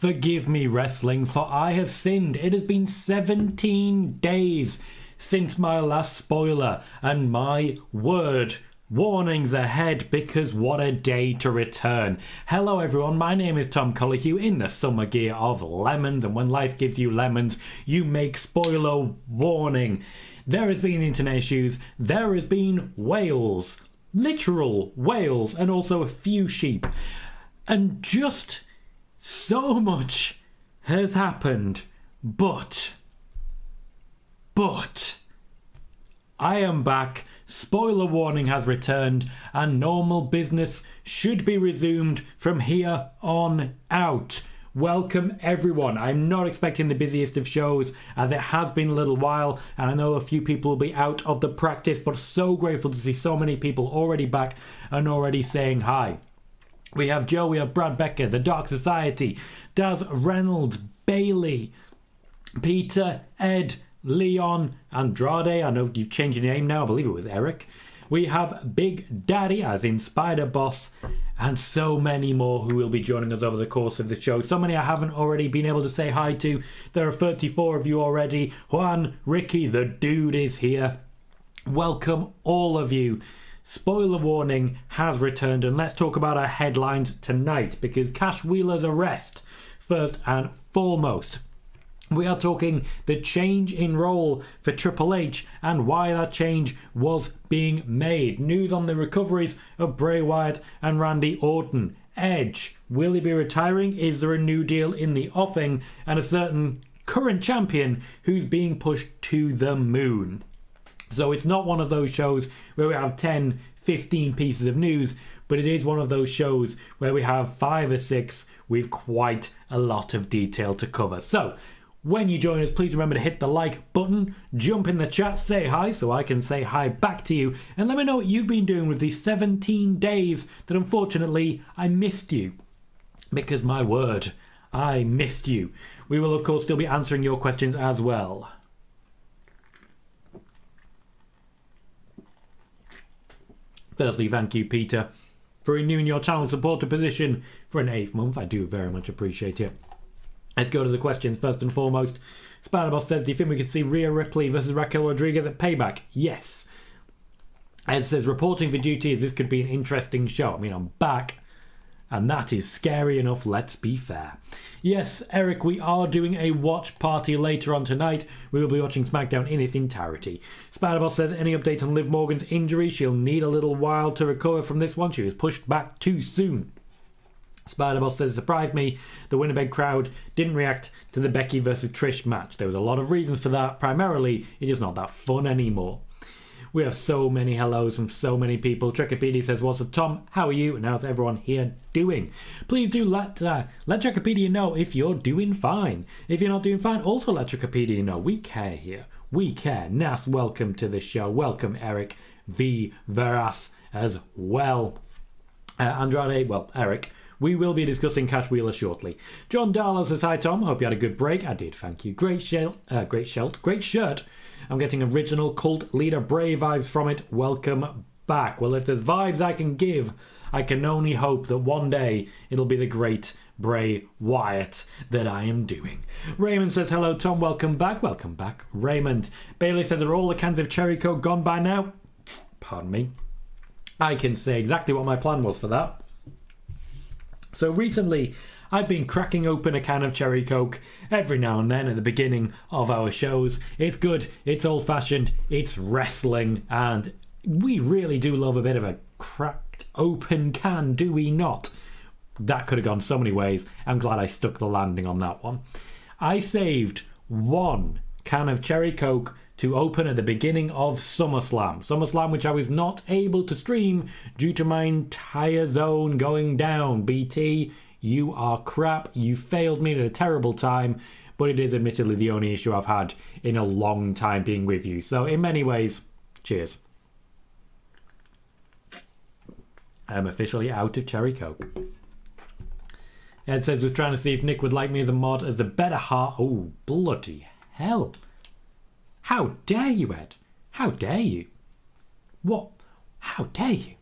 Forgive me, wrestling, for I have sinned. It has been 17 days since my last spoiler, and my word, warnings ahead, because what a day to return. Hello everyone, my name is Tom Colohue in the summer gear of lemons, and when life gives you lemons, you make spoiler warning. There has been internet issues, there has been whales, literal whales, and also a few sheep, and just so much has happened, but I am back, spoiler warning has returned, and normal business should be resumed from here on out. Welcome everyone. I'm not expecting the busiest of shows, as it has been a little while, and I know a few people will be out of the practice, but so grateful to see so many people already back and already saying hi. We have Joe, we have Brad Becker, The Dark Society, Daz Reynolds, Bailey, Peter, Ed, Leon, Andrade, I know you've changed your name now, I believe it was Eric. We have Big Daddy, as in Spider Boss, and so many more who will be joining us over the course of the show. So many I haven't already been able to say hi to. There are 34 of you already. Juan, Ricky, the dude is here. Welcome all of you. Spoiler warning has returned, and let's talk about our headlines tonight, because Cash Wheeler's arrest, first and foremost. We are talking the change in role for Triple H and why that change was being made. News on the recoveries of Bray Wyatt and Randy Orton. Edge, will he be retiring? Is there a new deal in the offing? And a certain current champion who's being pushed to the moon. So it's not one of those shows where we have 10, 15 pieces of news, but it is one of those shows where we have 5 or 6 with quite a lot of detail to cover. So when you join us, please remember to hit the like button, jump in the chat, say hi so I can say hi back to you, and let me know what you've been doing with these 17 days that unfortunately I missed you. Because my word, I missed you. We will of course still be answering your questions as well. Firstly, thank you, Peter, for renewing your channel supporter position for an 8th month. I do very much appreciate it. Let's go to the questions first and foremost. Spider-Boss says, do you think we could see Rhea Ripley versus Raquel Rodriguez at Payback? Yes. Ed says, reporting for duty as this could be an interesting show. I mean, I'm back, and that is scary enough, let's be fair. Yes, Eric, we are doing a watch party later on tonight. We will be watching SmackDown in its entirety. Spider-Boss says, any update on Liv Morgan's injury? She'll need a little while to recover from this one. She was pushed back too soon. Spider-Boss says, surprised me the Winnipeg crowd didn't react to the Becky versus Trish match. There was a lot of reasons for that. Primarily, it is not that fun anymore. We have so many hellos from so many people. Trekkipedia says, what's up, Tom? How are you? And how's everyone here doing? Please do let Trekkipedia know if you're doing fine. If you're not doing fine, also let Trekkipedia know. We care here. We care. Nas, welcome to the show. Welcome, Eric V. Veras as well. Andrade, well, Eric. We will be discussing Cash Wheeler shortly. John Darlow says, hi Tom, hope you had a good break. I did, thank you. Great shirt. I'm getting original cult leader Bray vibes from it. Welcome back. Well, if there's vibes I can give, I can only hope that one day it'll be the great Bray Wyatt that I am doing. Raymond says, hello Tom, welcome back. Welcome back, Raymond. Bailey says, are all the cans of Cherry Coke gone by now? Pardon me. I can say exactly what my plan was for that. So recently, I've been cracking open a can of Cherry Coke every now and then at the beginning of our shows. It's good, it's old-fashioned, it's wrestling, and we really do love a bit of a cracked open can, do we not? That could have gone so many ways. I'm glad I stuck the landing on that one. I saved one can of Cherry Coke to open at the beginning of SummerSlam, which I was not able to stream due to my entire zone going down. BT, you are crap. You failed me at a terrible time, but it is admittedly the only issue I've had in a long time being with you. So in many ways, cheers. I'm officially out of Cherry Coke. Ed says, was trying to see if Nick would like me as a mod as a better heart. Oh, bloody hell. How dare you, Ed? How dare you? What? How dare you?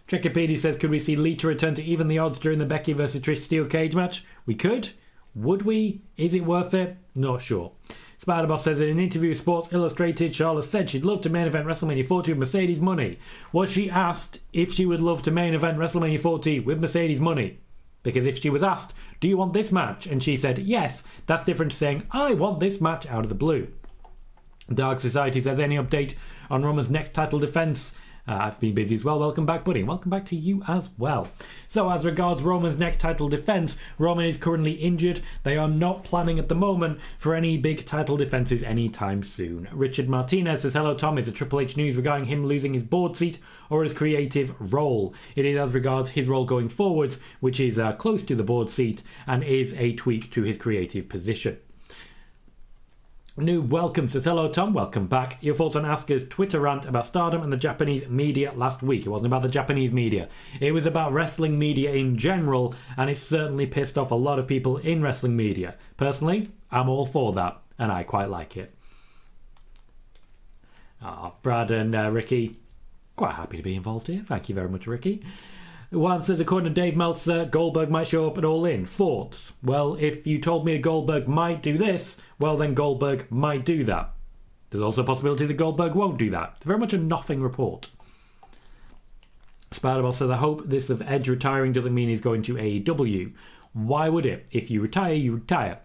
Trekkipedia says, could we see Lita return to even the odds during the Becky versus Trish Steel cage match? We could. Would we? Is it worth it? Not sure. Spider-Boss says in an interview with Sports Illustrated, Charlotte said she'd love to main event WrestleMania 40 with Mercedes money. Was she asked if she would love to main event WrestleMania 40 with Mercedes money? Because if she was asked, do you want this match? And she said yes, that's different to saying, I want this match out of the blue. Dark Society says, any update on Roman's next title defense? I've been busy as well. Welcome back, buddy. Welcome back to you as well. So as regards Roman's next title defense, Roman is currently injured. They are not planning at the moment for any big title defenses anytime soon. Richard Martinez says, hello Tom, is it Triple H news regarding him losing his board seat or his creative role? It is as regards his role going forwards, which is close to the board seat and is a tweak to his creative position. New welcome says, hello Tom, welcome back. Your thoughts on Asuka's Twitter rant about Stardom and the Japanese media last week. It wasn't about the Japanese media. It was about wrestling media in general, and it certainly pissed off a lot of people in wrestling media. Personally, I'm all for that, and I quite like it. Brad and Ricky, quite happy to be involved here. Thank you very much, Ricky. Juan says, according to Dave Meltzer, Goldberg might show up at All In. Thoughts? Well, if you told me Goldberg might do this, well, then Goldberg might do that. There's also a possibility that Goldberg won't do that. It's very much a nothing report. Spider-Boss says, I hope this of Edge retiring doesn't mean he's going to AEW. Why would it? If you retire, you retire.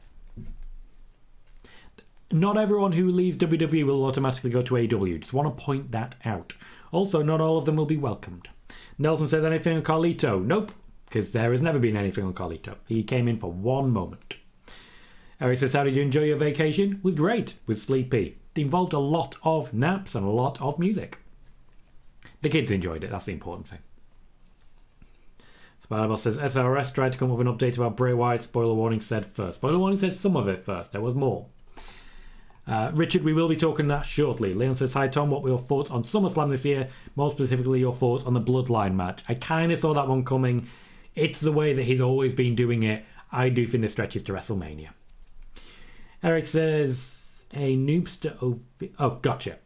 Not everyone who leaves WWE will automatically go to AEW. Just want to point that out. Also, not all of them will be welcomed. Nelson says, anything on Carlito? Nope, because there has never been anything on Carlito. He came in for one moment. Eric says, how did you enjoy your vacation? It was great, was sleepy. It involved a lot of naps and a lot of music. The kids enjoyed it, that's the important thing. Spider-Boss says, SRS tried to come up with an update about Bray Wyatt. Spoiler warning said first. Spoiler warning said some of it first, there was more. Richard, we will be talking that shortly. Leon says, hi Tom, what were your thoughts on SummerSlam this year? More specifically, your thoughts on the Bloodline match. I kind of saw that one coming. It's the way that he's always been doing it. I do think this stretches to WrestleMania. Eric says, a noobster... Oh, gotcha.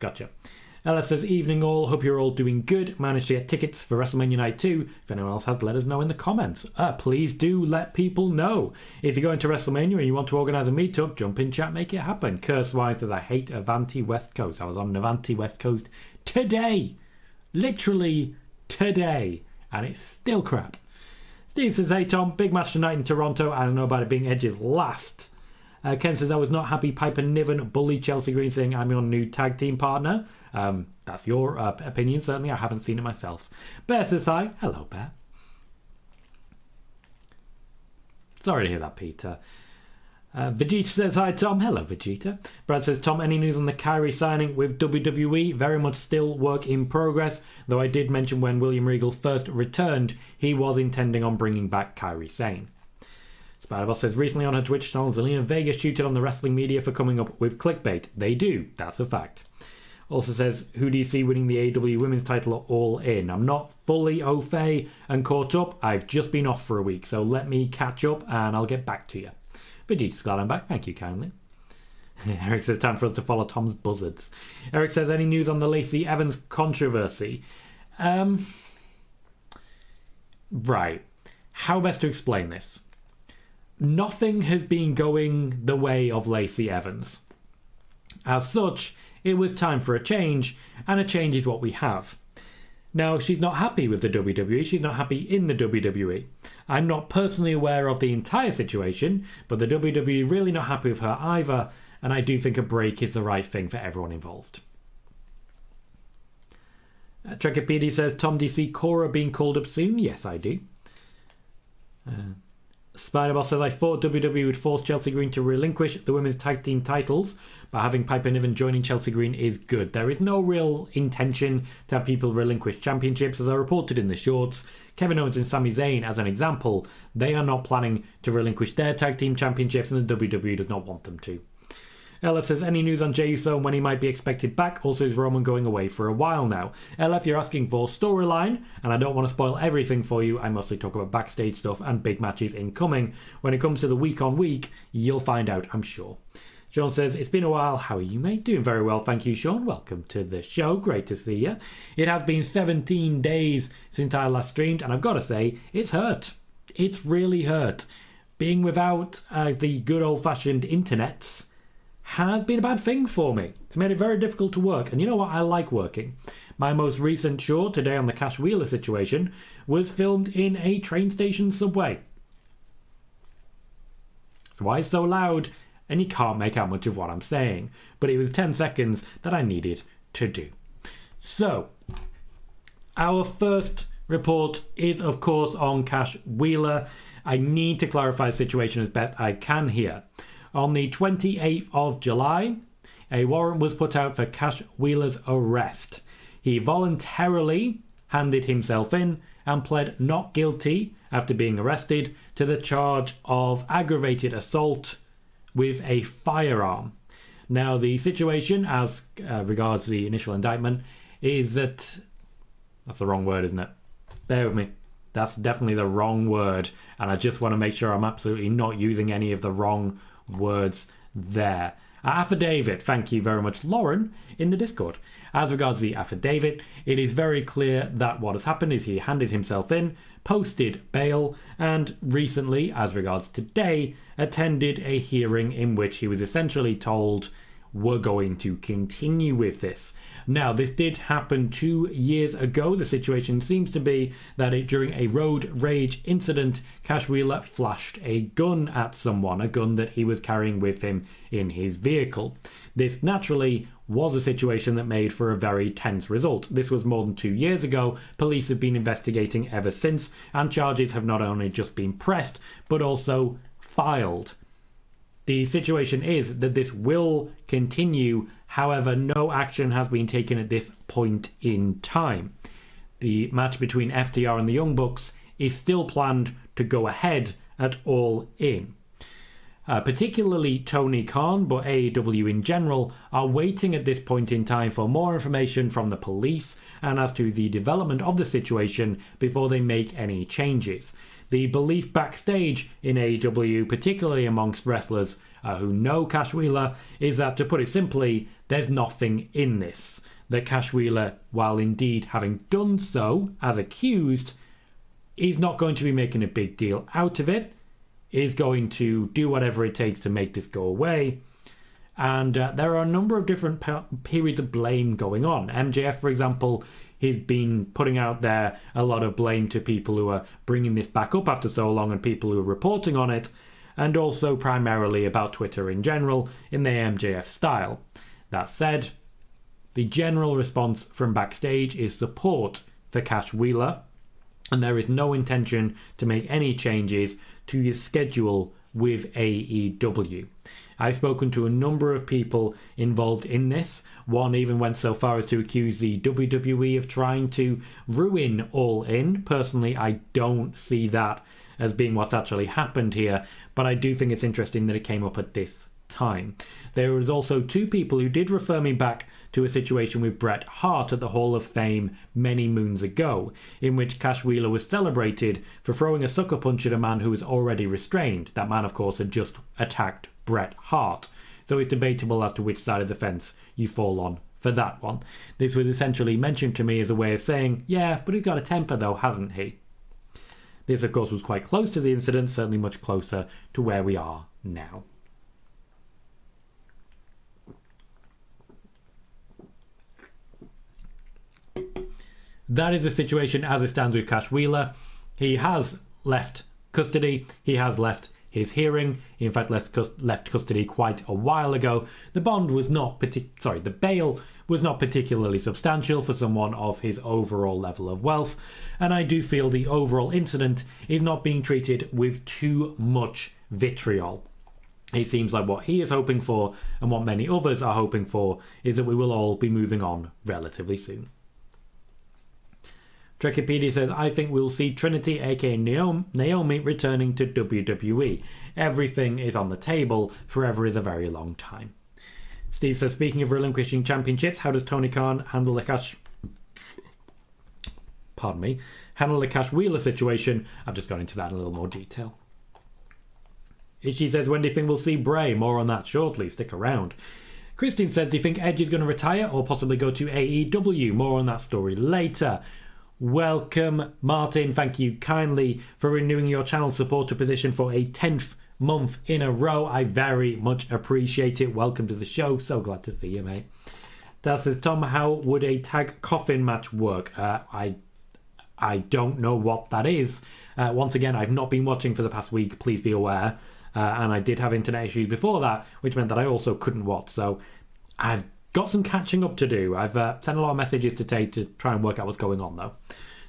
LF says, evening all, hope you're all doing good. Managed to get tickets for WrestleMania Night 2. If anyone else has, let us know in the comments. Please do let people know. If you're going to WrestleMania and you want to organise a meetup, jump in chat, make it happen. Curse-wise that I hate Avanti West Coast. I was on Avanti West Coast today. Literally today. And it's still crap. Steve says, hey Tom, big match tonight in Toronto. I don't know about it being Edge's last. Ken says, I was not happy Piper Niven bullied Chelsea Green saying I'm your new tag team partner. That's your opinion, certainly. I haven't seen it myself. Bear says hi. Hello, Bear. Sorry to hear that, Peter. Vegeta says hi, Tom. Hello, Vegeta. Brad says, Tom, any news on the Kyrie signing with WWE? Very much still work in progress, though I did mention when William Regal first returned, he was intending on bringing back Kyrie Sane. Spider-Boss says, recently on her Twitch channel, Zelina Vega shooted on the wrestling media for coming up with clickbait. They do. That's a fact. Also says, who do you see winning the AEW women's title All In? I'm not fully au fait and caught up. I've just been off for a week, so let me catch up and I'll get back to you. Vegeta's glad I'm back. Thank you kindly. Eric says, time for us to follow Tom's buzzards. Eric says, any news on the Lacey Evans controversy? Right. How best to explain this? Nothing has been going the way of Lacey Evans. As such, it was time for a change, and a change is what we have. Now, she's not happy with the WWE, she's not happy in the WWE. I'm not personally aware of the entire situation, but the WWE really not happy with her either, and I do think a break is the right thing for everyone involved. Trekkipedia says, Tom, do you see Cora being called up soon? Yes, I do. Spider-Boss says, I thought WWE would force Chelsea Green to relinquish the women's tag team titles, but having Piper Niven joining Chelsea Green is good. There is no real intention to have people relinquish championships, as I reported in the shorts. Kevin Owens and Sami Zayn, as an example, they are not planning to relinquish their tag team championships, and the WWE does not want them to. LF says, any news on Jey Uso and when he might be expected back? Also, is Roman going away for a while now? LF, you're asking for storyline, and I don't want to spoil everything for you. I mostly talk about backstage stuff and big matches incoming. When it comes to the week-on-week, you'll find out, I'm sure. Sean says, it's been a while. How are you, mate? Doing very well, thank you, Sean. Welcome to the show. Great to see you. It has been 17 days since I last streamed, and I've got to say, it's hurt. It's really hurt. being without the good old-fashioned internets has been a bad thing for me. It's made it very difficult to work. And you know what? I like working. My most recent short today on the Cash Wheeler situation was filmed in a train station subway. So why it's so loud? And you can't make out much of what I'm saying. But it was 10 seconds that I needed to do. So, our first report is, of course, on Cash Wheeler. I need to clarify the situation as best I can here. On the 28th of July, a warrant was put out for Cash Wheeler's arrest. He voluntarily handed himself in and pled not guilty after being arrested to the charge of aggravated assault with a firearm. Now, the situation as regards the initial indictment is that... That's the wrong word, isn't it? Bear with me. That's definitely the wrong word. And I just want to make sure I'm absolutely not using any of the wrong words there. Affidavit. Thank you very much, Lauren, in the Discord. As regards the affidavit, it is very clear that what has happened is he handed himself in, posted bail, and recently, as regards today, attended a hearing in which he was essentially told, we're going to continue with this. Now, this did happen 2 years ago. The situation seems to be that during a road rage incident, Cash Wheeler flashed a gun at someone, a gun that he was carrying with him in his vehicle. This naturally was a situation that made for a very tense result. This was more than 2 years ago. Police have been investigating ever since, and charges have not only just been pressed, but also filed. The situation is that this will continue, however, no action has been taken at this point in time. The match between FTR and the Young Bucks is still planned to go ahead at All In. Particularly Tony Khan, but AEW in general, are waiting at this point in time for more information from the police and as to the development of the situation before they make any changes. The belief backstage in AEW, particularly amongst wrestlers who know Cash Wheeler, is that, to put it simply, there's nothing in this. That Cash Wheeler, while indeed having done so as accused, is not going to be making a big deal out of it, is going to do whatever it takes to make this go away. And there are a number of different periods of blame going on. MJF, for example, he's been putting out there a lot of blame to people who are bringing this back up after so long and people who are reporting on it, and also primarily about Twitter in general in the MJF style. That said, the general response from backstage is support for Cash Wheeler, and there is no intention to make any changes to his schedule with AEW. I've spoken to a number of people involved in this. One even went so far as to accuse the WWE of trying to ruin All In. Personally, I don't see that as being what's actually happened here, but I do think it's interesting that it came up at this time. There was also two people who did refer me back to a situation with Bret Hart at the Hall of Fame many moons ago, in which Cash Wheeler was celebrated for throwing a sucker punch at a man who was already restrained. That man, of course, had just attacked Bret Hart. So it's debatable as to which side of the fence you fall on for that one. This was essentially mentioned to me as a way of saying, yeah, but he's got a temper though, hasn't he? This, of course, was quite close to the incident, certainly much closer to where we are now. That is the situation as it stands with Cash Wheeler. He has left custody. He has left his hearing. He, in fact, left custody quite a while ago. The bond was not the bail was not particularly substantial for someone of his overall level of wealth, and I do feel the overall incident is not being treated with too much vitriol. It seems like what he is hoping for, and what many others are hoping for, is that we will all be moving on relatively soon. Trekipedia says, I think we'll see Trinity, aka Naomi, returning to WWE. Everything is on the table. Forever is a very long time. Steve says, speaking of relinquishing championships, how does Tony Khan handle the Cash Wheeler situation? I've just gone into that in a little more detail. Ichi says, when do you think we'll see Bray? More on that shortly. Stick around. Christine says, do you think Edge is going to retire or possibly go to AEW? More on that story later. Welcome, Martin. Thank you kindly for renewing your channel supporter position for a 10th month in a row. I very much appreciate it. Welcome to the show. So glad to see you, mate. That says, Tom, how would a tag coffin match work? I don't know what that is. Once again, I've not been watching for the past week, please be aware. And I did have internet issues before that, which meant that I also couldn't watch. So I've got some catching up to do. I've sent a lot of messages today to try and work out what's going on, though.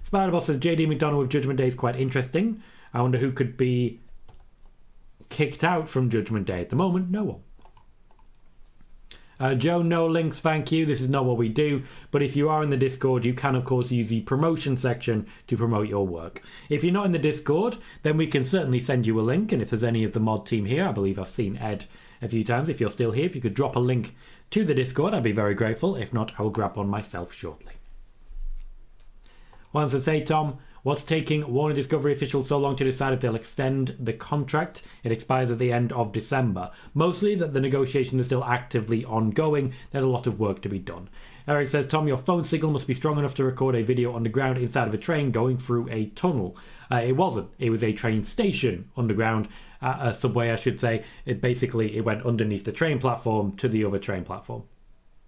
Spider-Boss says, JD McDonough with Judgment Day is quite interesting. I wonder who could be kicked out from Judgment Day. At the moment, no one. Joe, no links, thank you. This is not what we do. But if you are in the Discord, you can, of course, use the promotion section to promote your work. If you're not in the Discord, then we can certainly send you a link. And if there's any of the mod team here, I believe I've seen Ed a few times. If you're still here, if you could drop a link to the Discord, I'd be very grateful. If not, I'll grab one myself shortly. Once I say, Tom, what's taking Warner Discovery officials so long to decide if they'll extend the contract? It expires at the end of December. Mostly that the negotiations are still actively ongoing. There's a lot of work to be done. Eric says, Tom, your phone signal must be strong enough to record a video underground inside of a train going through a tunnel. It wasn't. It was a train station underground. A subway, I should say. It went underneath the train platform to the other train platform.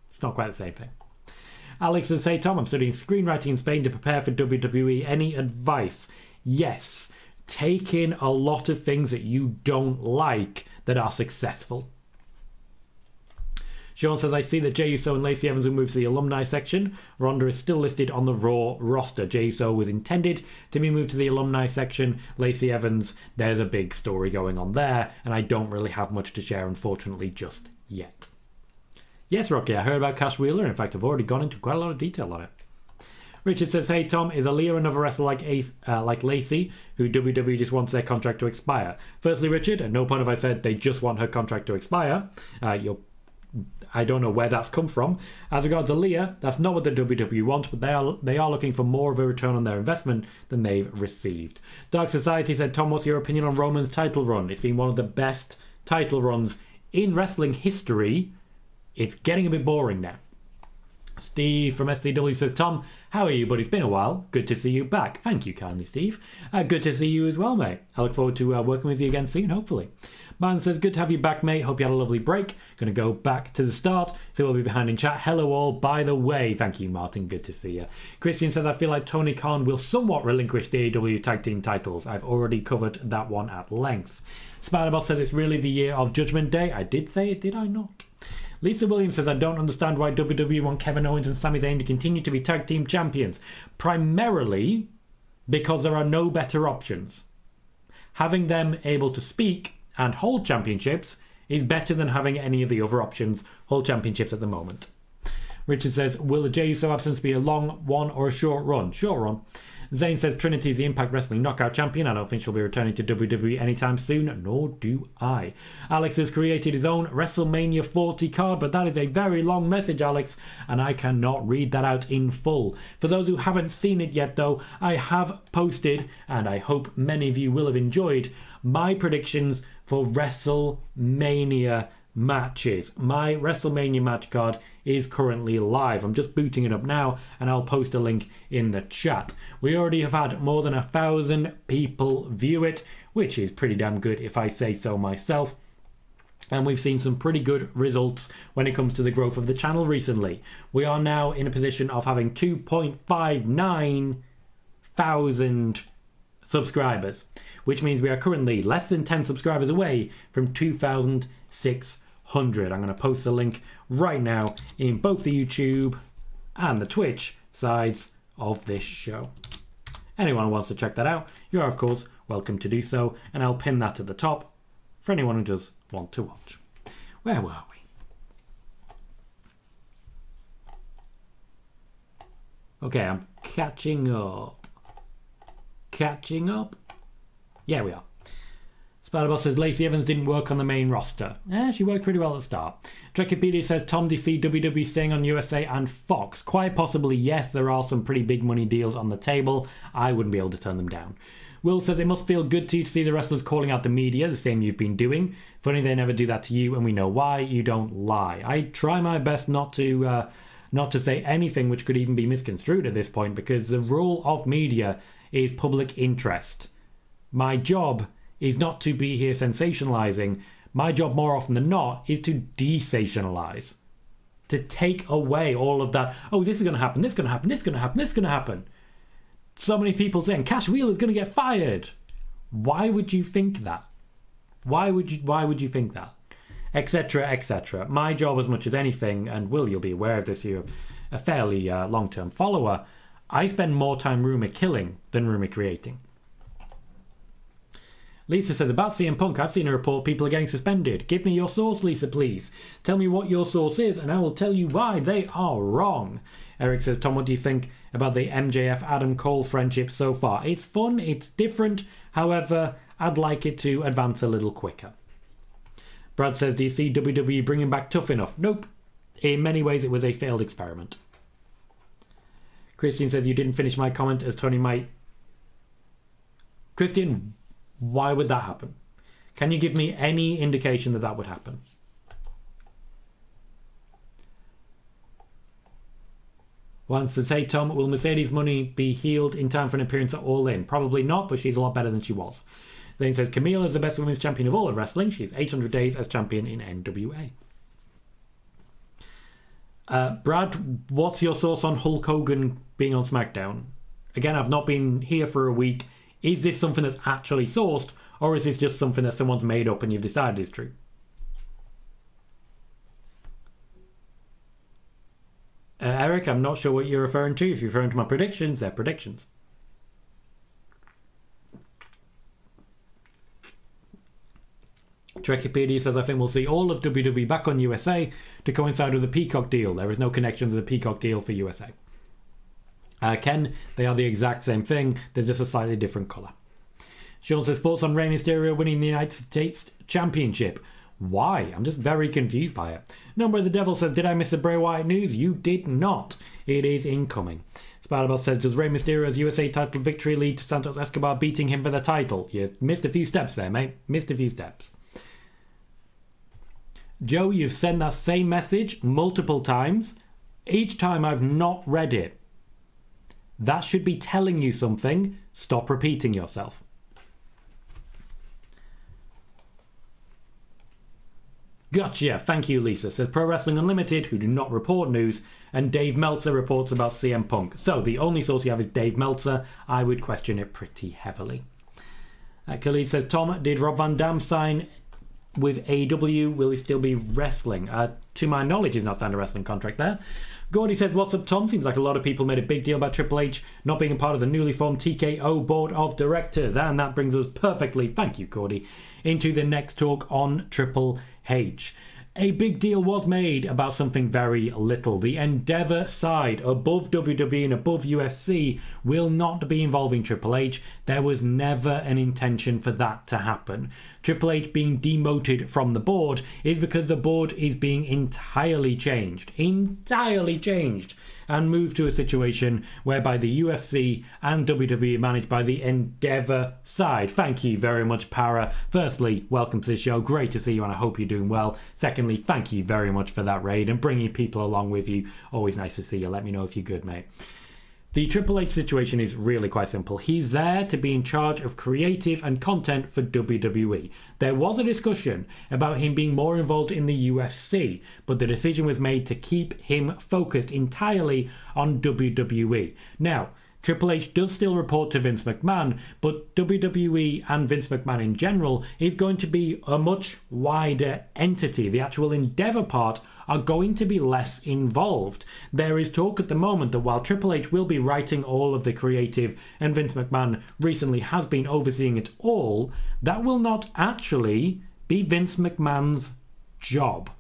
It's not quite the same thing. Alex says, hey Tom, I'm studying screenwriting in Spain to prepare for WWE. Any advice? Yes. Take in a lot of things that you don't like that are successful. Sean says, I see that Jey Uso and Lacey Evans will move to the alumni section. Ronda is still listed on the Raw roster. Jey Uso was intended to be moved to the alumni section. Lacey Evans, there's a big story going on there, and I don't really have much to share, unfortunately, just yet. Yes, Rocky, I heard about Cash Wheeler. In fact, I've already gone into quite a lot of detail on it. Richard says, hey Tom, is Aaliyah another wrestler like Lacey, who WWE just wants their contract to expire? Firstly, Richard, at no point have I said they just want her contract to expire. I don't know where that's come from. As regards Aaliyah, that's not what the WWE want, but they are looking for more of a return on their investment than they've received. Dark Society said, Tom, what's your opinion on Roman's title run? It's been one of the best title runs in wrestling history. It's getting a bit boring now. Steve from SCW says, Tom, how are you, buddy? It's been a while. Good to see you back. Thank you kindly, Steve. Good to see you as well, mate. I look forward to working with you again soon, hopefully. Martin says, good to have you back, mate. Hope you had a lovely break. Going to go back to the start, so we'll be behind in chat. Hello all, by the way. Thank you, Martin. Good to see you. Christian says, I feel like Tony Khan will somewhat relinquish the AEW tag team titles. I've already covered that one at length. Spider-Boss says, it's really the year of Judgment Day. I did say it, did I not? Lisa Williams says, I don't understand why WWE want Kevin Owens and Sami Zayn to continue to be tag team champions. Primarily because there are no better options. Having them able to speak and hold championships is better than having any of the other options hold championships at the moment. Richard says, will the Jey Uso absence be a long one or a short run? Short run. Zayn says, Trinity is the Impact Wrestling Knockout Champion. I don't think she'll be returning to WWE anytime soon, nor do I. Alex has created his own WrestleMania 40 card, but that is a very long message, Alex, and I cannot read that out in full. For those who haven't seen it yet, though, I have posted, and I hope many of you will have enjoyed, my predictions for WrestleMania matches. My WrestleMania match card is currently live. I'm just booting it up now, and I'll post a link in the chat. We already have had more than 1,000 people view it, which is pretty damn good if I say so myself. And we've seen some pretty good results when it comes to the growth of the channel recently. We are now in a position of having 2.59 thousand subscribers, which means we are currently less than 10 subscribers away from 2,600. I'm going to post a link right now in both the YouTube and the Twitch sides of this show. Anyone who wants to check that out, you are of course welcome to do so, and I'll pin that at the top for anyone who does want to watch. Where were we? Okay, I'm catching up. Yeah, we are. Spider-Boss says Lacey Evans didn't work on the main roster. She worked pretty well at the start. Trekipedia says, Tom, do you see WWE staying on USA and Fox? Quite possibly, yes. There are some pretty big money deals on the table. I wouldn't be able to turn them down. Will says, it must feel good to you to see the wrestlers calling out the media, the same you've been doing. Funny they never do that to you, and we know why. You don't lie. I try my best not to not to say anything which could even be misconstrued at this point, because the rule of media is public interest. My job is not to be here sensationalizing. My job, more often than not, is to desensationalize. To take away all of that, oh, this is going to happen, this is going to happen, this is going to happen, this is going to happen. So many people saying, Cash Wheeler is going to get fired. Why would you think that? Why would you think that? Etc, etc. My job, as much as anything, and Will, you'll be aware of this, you're a fairly long-term follower, I spend more time rumour killing than rumour creating. Lisa says, about CM Punk, I've seen a report people are getting suspended. Give me your source, Lisa, please. Tell me what your source is, and I will tell you why they are wrong. Eric says, Tom, what do you think about the MJF-Adam Cole friendship so far? It's fun, it's different. However, I'd like it to advance a little quicker. Brad says, do you see WWE bringing back Tough Enough? Nope. In many ways, it was a failed experiment. Christian says, you didn't finish my comment as Tony might... Christian, why would that happen? Can you give me any indication that that would happen? Once says, hey Tom, will Mercedes Money be healed in time for an appearance at All In? Probably not, but she's a lot better than she was. Zane says, Camille is the best women's champion of all of wrestling. She's 800 days as champion in NWA. Brad, what's your source on Hulk Hogan being on SmackDown? Again, I've not been here for a week. Is this something that's actually sourced, or is this just something that someone's made up and you've decided is true? Eric, I'm not sure what you're referring to. If you're referring to my predictions, they're predictions. Trekipedia says, I think we'll see all of WWE back on USA to coincide with the Peacock deal. There is no connection to the Peacock deal for USA. Ken, they are the exact same thing. They're just a slightly different colour. Sean says, thoughts on Rey Mysterio winning the United States Championship? Why? I'm just very confused by it. Number of the Devil says, did I miss the Bray Wyatt news? You did not. It is incoming. Spiderbot says, does Rey Mysterio's USA title victory lead to Santos Escobar beating him for the title? You missed a few steps there, mate. Missed a few steps. Joe, you've sent that same message multiple times. Each time I've not read it. That should be telling you something. Stop repeating yourself. Gotcha. Thank you, Lisa. Says Pro Wrestling Unlimited, who do not report news, and Dave Meltzer reports about CM Punk. So the only source you have is Dave Meltzer. I would question it pretty heavily. Khalid says, Tom, did Rob Van Dam sign with AEW? Will he still be wrestling? To my knowledge, he's not signed a wrestling contract there. Gordy says, what's up, Tom? Seems like a lot of people made a big deal about Triple H not being a part of the newly formed TKO board of directors. And that brings us perfectly, thank you, Gordy, into the next talk on Triple H. A big deal was made about something very little. The Endeavour side, above WWE and above UFC, will not be involving Triple H. There was never an intention for that to happen. Triple H being demoted from the board is because the board is being entirely changed. And moved to a situation whereby the UFC and WWE are managed by the Endeavour side. Thank you very much, Para. Firstly, welcome to the show. Great to see you, and I hope you're doing well. Secondly, thank you very much for that raid and bringing people along with you. Always nice to see you. Let me know if you're good, mate. The Triple H situation is really quite simple. He's there to be in charge of creative and content for WWE. There was a discussion about him being more involved in the UFC, but the decision was made to keep him focused entirely on WWE. Now, Triple H does still report to Vince McMahon, but WWE and Vince McMahon in general is going to be a much wider entity. The actual Endeavour part are going to be less involved. There is talk at the moment that while Triple H will be writing all of the creative and Vince McMahon recently has been overseeing it all, that will not actually be Vince McMahon's job.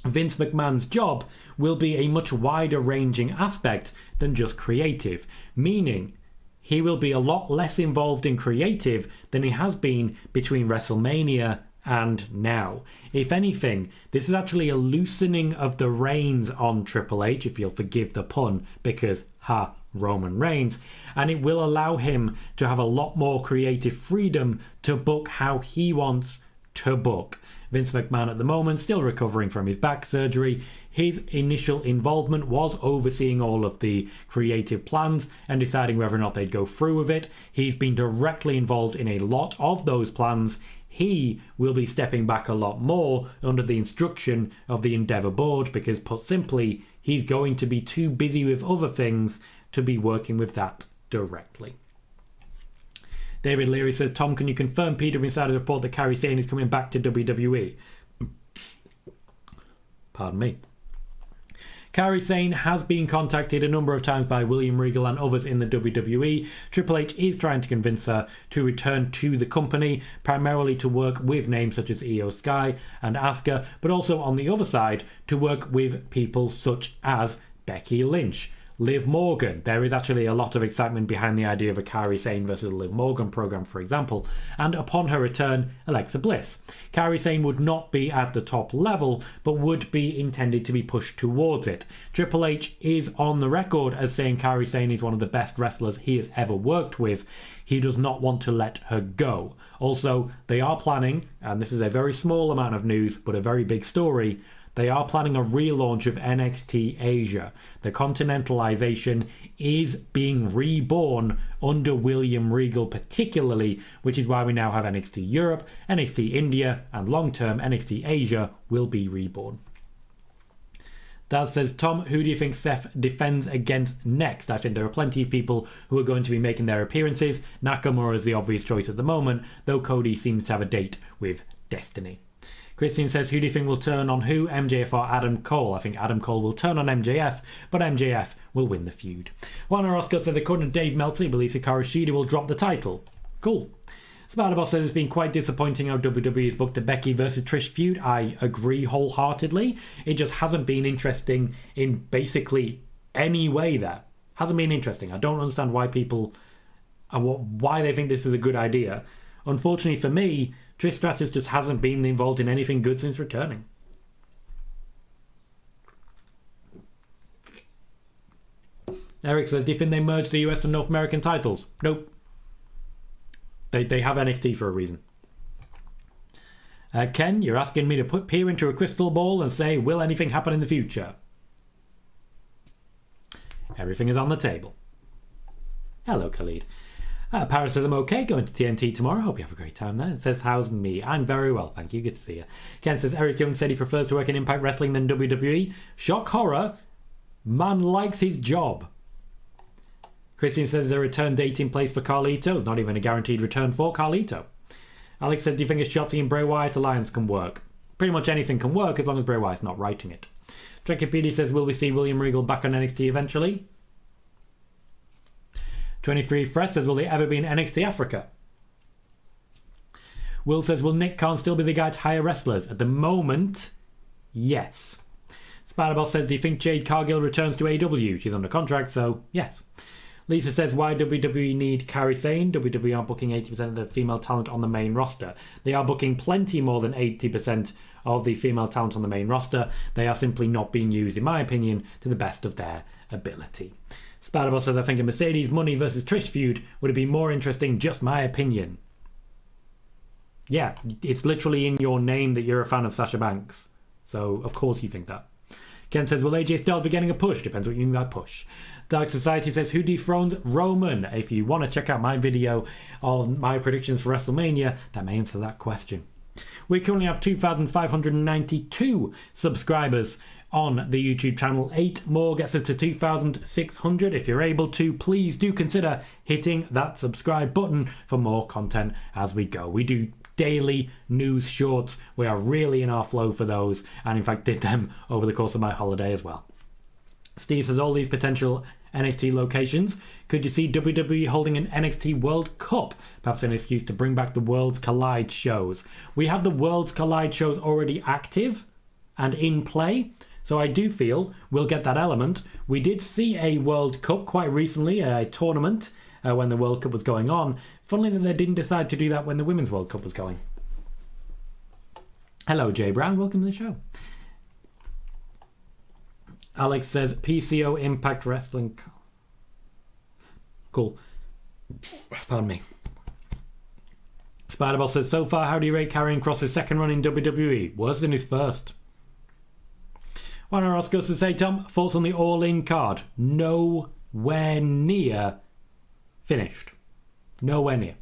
Vince McMahon's job will be a much wider ranging aspect than just creative, meaning he will be a lot less involved in creative than he has been between WrestleMania and now. If anything, this is actually a loosening of the reins on Triple H, if you'll forgive the pun, because Roman Reigns, and it will allow him to have a lot more creative freedom to book how he wants to book. Vince McMahon at the moment still recovering from his back surgery. His initial involvement was overseeing all of the creative plans and deciding whether or not they'd go through with it. He's been directly involved in a lot of those plans. He will be stepping back a lot more under the instruction of the Endeavour board because, put simply, he's going to be too busy with other things to be working with that directly. David Leary says, Tom, can you confirm PWInsider's report that Kyrie Sane is coming back to WWE? Pardon me. Kyrie Sane has been contacted a number of times by William Regal and others in the WWE. Triple H is trying to convince her to return to the company, primarily to work with names such as Io Sky and Asuka, but also on the other side to work with people such as Becky Lynch. Liv Morgan. There is actually a lot of excitement behind the idea of a Kyrie Sane versus Liv Morgan program, for example. And upon her return, Alexa Bliss. Kyrie Sane would not be at the top level, but would be intended to be pushed towards it. Triple H is on the record as saying Kyrie Sane is one of the best wrestlers he has ever worked with. He does not want to let her go. Also, they are planning, and this is a very small amount of news, but a very big story, they are planning a relaunch of NXT Asia. The continentalization is being reborn under William Regal particularly, which is why we now have NXT Europe, NXT India, and long-term NXT Asia will be reborn. Daz says, Tom, who do you think Seth defends against next? I think there are plenty of people who are going to be making their appearances. Nakamura is the obvious choice at the moment, though Cody seems to have a date with Destiny. Christine says, who do you think will turn on who, MJF or Adam Cole? I think Adam Cole will turn on MJF, but MJF will win the feud. Juan Orozco says, according to Dave Meltzer, he believes Hikaru Shida will drop the title. Cool. Spider-Boss says it's been quite disappointing how WWE has booked the Becky versus Trish feud. I agree wholeheartedly. It just hasn't been interesting in basically any way there. Hasn't been interesting. I don't understand why people, why they think this is a good idea. Unfortunately for me, Trish Stratus just hasn't been involved in anything good since returning. Eric says, do you think they merged the US and North American titles? Nope. They have NXT for a reason. Ken, you're asking me to peer into a crystal ball and say, will anything happen in the future? Everything is on the table. Hello, Khalid. Paris says, I'm okay, going to TNT tomorrow. Hope you have a great time there. It says, how's me? I'm very well, thank you. Good to see you. Ken says, Eric Young said he prefers to work in Impact Wrestling than WWE. Shock horror. Man likes his job. Christian says, there's a return date in place for Carlito. It's not even a guaranteed return for Carlito. Alex says, do you think a Shotzi and Bray Wyatt alliance can work? Pretty much anything can work as long as Bray Wyatt's not writing it. Drekipedia says, will we see William Regal back on NXT eventually? 23 Fresh says, will they ever be in NXT Africa? Will says, will Nick Khan still be the guy to hire wrestlers? At the moment, yes. Spiderboss says, do you think Jade Cargill returns to AEW? She's under contract, so yes. Lisa says, why WWE need Kyrie Sane? WWE aren't booking 80% of the female talent on the main roster. They are booking plenty more than 80% of the female talent on the main roster. They are simply not being used, in my opinion, to the best of their ability. Spiderboss says, I think a Mercedes Money versus Trish feud would have been more interesting, just my opinion. Yeah, it's literally in your name that you're a fan of Sasha Banks. So, of course you think that. Ken says, will AJ Styles be getting a push? Depends what you mean by push. Dark Society says, who dethroned Roman? If you want to check out my video on my predictions for WrestleMania, that may answer that question. We currently have 2,592 subscribers on the YouTube channel. 8 more gets us to 2,600. If you're able to, please do consider hitting that subscribe button for more content as we go. We do daily news shorts. We are really in our flow for those, and in fact did them over the course of my holiday as well. Steve says, all these potential NXT locations. Could you see WWE holding an NXT World Cup? Perhaps an excuse to bring back the Worlds Collide shows. We have the Worlds Collide shows already active and in play, so I do feel we'll get that element. We did see a World Cup quite recently, a tournament when the World Cup was going on. Funnily that they didn't decide to do that when the Women's World Cup was going. Hello, Jay Brown. Welcome to the show. Alex says, PCO Impact Wrestling. Cool. Pardon me. Spiderball says, so far, how do you rate Karrion Kross's second run in WWE? Worse than his first. Juan Ross goes to say, Tom, thoughts on the All-In card? Nowhere near finished. Nowhere near.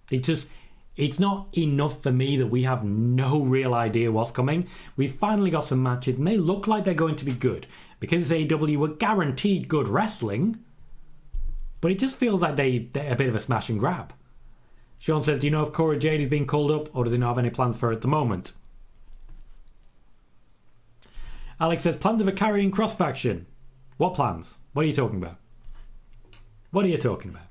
It's not enough for me that we have no real idea what's coming. We've finally got some matches and they look like they're going to be good. Because AEW were guaranteed good wrestling, but it just feels like they're a bit of a smash and grab. Sean says, do you know if Cora Jade is being called up or does he not have any plans for her at the moment? Alex says, plans of a Karrion Kross faction. What plans? What are you talking about? What are you talking about?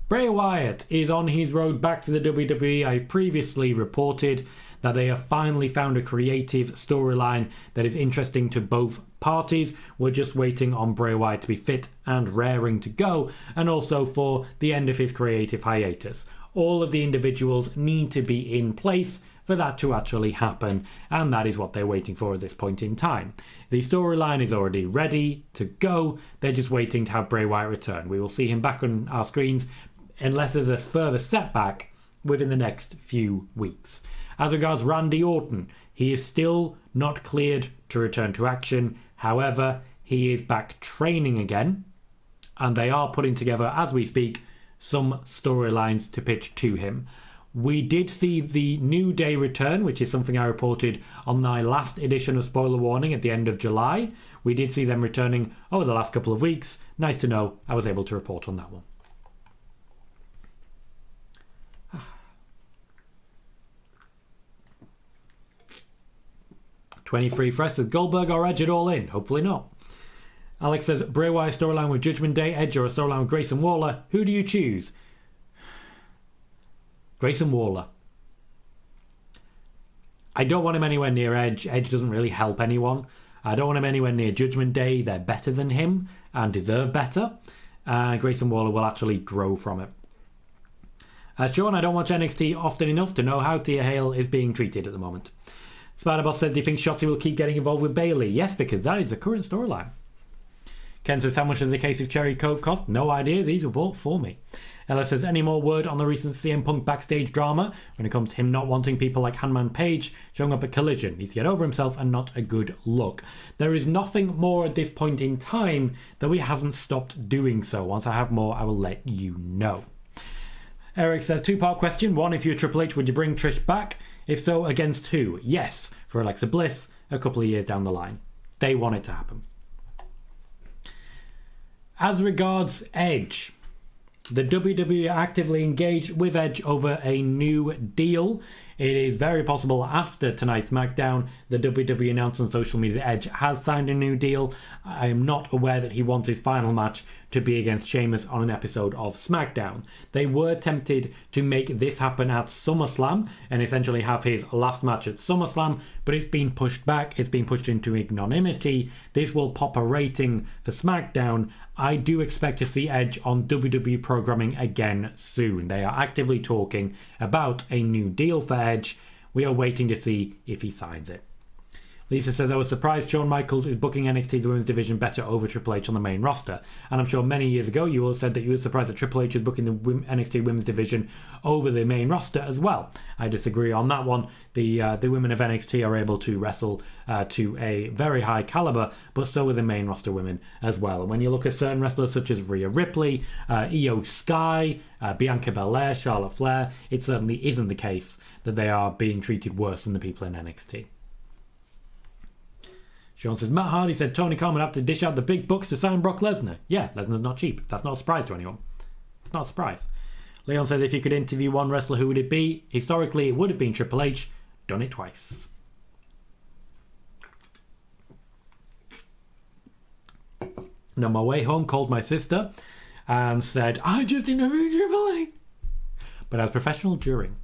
Bray Wyatt is on his road back to the WWE. I previously reported that they have finally found a creative storyline that is interesting to both parties. We're just waiting on Bray Wyatt to be fit and raring to go, and also for the end of his creative hiatus. All of the individuals need to be in place for that to actually happen, and that is what they're waiting for at this point in time. The storyline is already ready to go. They're just waiting to have Bray Wyatt return. We will see him back on our screens unless there's a further setback within the next few weeks. As regards Randy Orton, he is still not cleared to return to action. However, he is back training again, and they are putting together, as we speak, some storylines to pitch to him. We did see the New Day return, which is something I reported on my last edition of Spoiler Warning at the end of July. We did see them returning over the last couple of weeks. Nice to know I was able to report on that one. 23 Fresh says, Goldberg or Edge at All In? Hopefully not. Alex says, Bray Wyatt storyline with Judgment Day, Edge, or a storyline with Grayson Waller? Who do you choose? Grayson Waller. I don't want him anywhere near Edge. Edge doesn't really help anyone. I don't want him anywhere near Judgment Day. They're better than him and deserve better. Grayson Waller will actually grow from it. Sean, I don't watch NXT often enough to know how Tia Hale is being treated at the moment. Spiderboss says, do you think Shotzi will keep getting involved with Bayley? Yes, because that is the current storyline. Ken says, how much does the case of Cherry Coke cost? No idea, these were bought for me. Ella says, any more word on the recent CM Punk backstage drama when it comes to him not wanting people like Hangman Page showing up at Collision? He's get over himself and not a good look. There is nothing more at this point in time that he hasn't stopped doing so. Once I have more, I will let you know. Eric says, two-part question. One, if you're Triple H, would you bring Trish back? If so, against who? Yes, for Alexa Bliss a couple of years down the line. They want it to happen. As regards Edge, the WWE are actively engaged with Edge over a new deal. It is very possible after tonight's SmackDown, the WWE announced on social media that Edge has signed a new deal. I am not aware that he wants his final match to be against Sheamus on an episode of SmackDown. They were tempted to make this happen at SummerSlam and essentially have his last match at SummerSlam, but it's been pushed back. It's been pushed into ignominy. This will pop a rating for SmackDown. I do expect to see Edge on WWE programming again soon. They are actively talking about a new deal for Edge. We are waiting to see if he signs it. Lisa says, I was surprised Shawn Michaels is booking NXT the women's division better over Triple H on the main roster. And I'm sure many years ago you all said that you were surprised that Triple H is booking the NXT women's division over the main roster as well. I disagree on that one. The women of NXT are able to wrestle to a very high caliber, but so are the main roster women as well. And when you look at certain wrestlers such as Rhea Ripley, Io Sky, Bianca Belair, Charlotte Flair, it certainly isn't the case that they are being treated worse than the people in NXT. Sean says, Matt Hardy said Tony Khan would have to dish out the big bucks to sign Brock Lesnar. Yeah, Lesnar's not cheap. That's not a surprise to anyone. It's not a surprise. Leon says, if you could interview one wrestler, who would it be? Historically, it would have been Triple H. Done it twice. And on my way home, called my sister and said, I just interviewed Triple H. But I was professional during.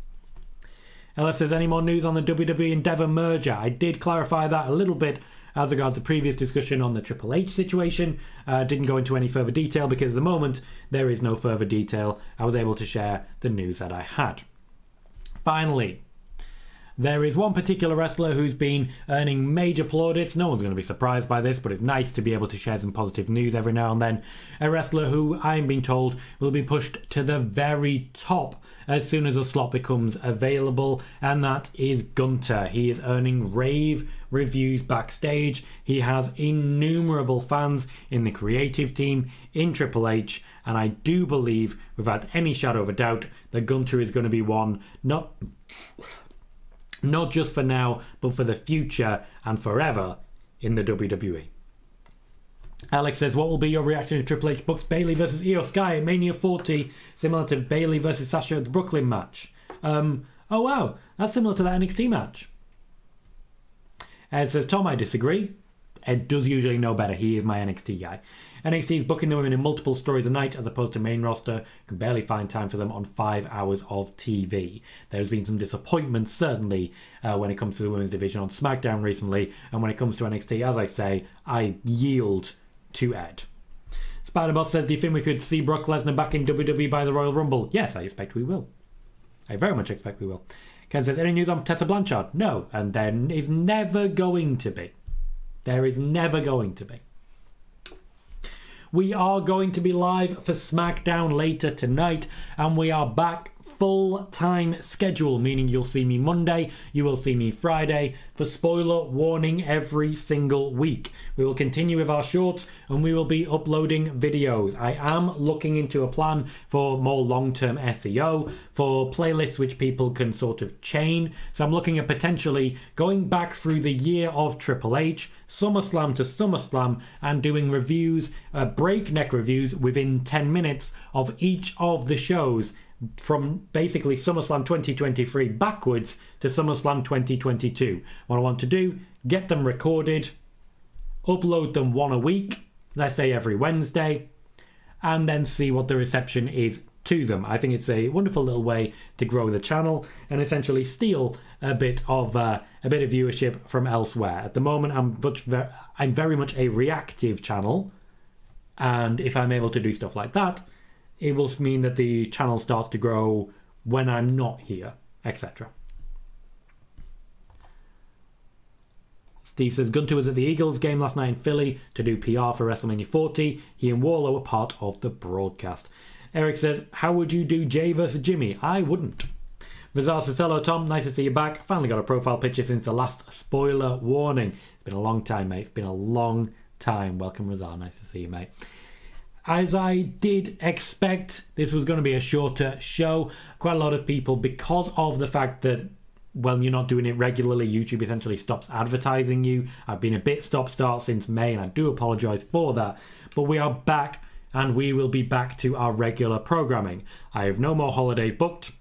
LF says, any more news on the WWE Endeavour merger? I did clarify that a little bit as regards the previous discussion on the Triple H situation. Didn't go into any further detail because at the moment there is no further detail. I was able to share the news that I had. Finally, There is one particular wrestler who's been earning major plaudits. No one's going to be surprised by this, but it's nice to be able to share some positive news every now and then. A wrestler who I'm being told will be pushed to the very top as soon as a slot becomes available, and that is Gunther. He is earning rave reviews backstage. He has innumerable fans in the creative team, in Triple H, and I do believe, without any shadow of a doubt, that Gunther is going to be one, not just for now, but for the future and forever in the WWE. Alex says, what will be your reaction to Triple H books Bayley versus Io Sky at Mania 40, similar to Bayley versus Sasha at the Brooklyn match? Oh wow, that's similar to that NXT match. Ed says, Tom, I disagree. Ed does usually know better. He is my NXT guy. NXT is booking the women in multiple stories a night as opposed to main roster. Can barely find time for them on 5 hours of TV. There's been some disappointment, certainly, when it comes to the women's division on SmackDown recently. And when it comes to NXT, as I say, I yield to Ed. Spider-Boss says, do you think we could see Brock Lesnar back in WWE by the Royal Rumble? Yes, I expect we will. I very much expect we will. Ken says, any news on Tessa Blanchard? No, and there is never going to be. There is never going to be. We are going to be live for SmackDown later tonight, and we are back full-time schedule, meaning you'll see me Monday, you will see me Friday, for spoiler warning every single week. We will continue with our shorts, and we will be uploading videos. I am looking into a plan for more long-term SEO, for playlists which people can sort of chain. So I'm looking at potentially going back through the year of Triple H, SummerSlam to SummerSlam, and doing reviews, breakneck reviews within 10 minutes of each of the shows from basically SummerSlam 2023 backwards to SummerSlam 2022. What I want to do, get them recorded, upload them one a week, let's say every Wednesday, and then see what the reception is to them. I think it's a wonderful little way to grow the channel and essentially steal a bit of viewership from elsewhere. At the moment, I'm very much a reactive channel, and if I'm able to do stuff like that, it will mean that the channel starts to grow when I'm not here, etc. Steve says, Gunther was at the Eagles game last night in Philly to do PR for WrestleMania 40. He and Warlow were part of the broadcast. Eric says, how would you do Jay versus Jimmy? I wouldn't. Vizar says, hello Tom, nice to see you back. Finally got a profile picture since the last spoiler warning. It's been a long time, mate. It's been a long time. Welcome, Vizar. Nice to see you, mate. As I did expect, this was going to be a shorter show. Quite a lot of people, because of the fact that, well, you're not doing it regularly, YouTube essentially stops advertising you. I've been a bit stop-start since May, and I do apologise for that. But we are back, and we will be back to our regular programming. I have no more holidays booked,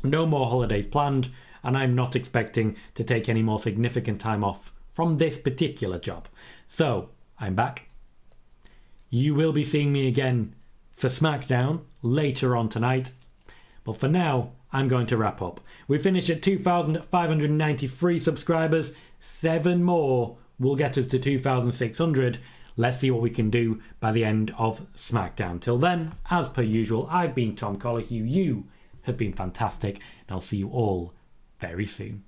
no more holidays planned, and I'm not expecting to take any more significant time off from this particular job. So, I'm back. You will be seeing me again for SmackDown later on tonight. But for now, I'm going to wrap up. We finished at 2,593 subscribers. 7 more will get us to 2,600. Let's see what we can do by the end of SmackDown. Till then, as per usual, I've been Tom Colohue. You have been fantastic. And I'll see you all very soon.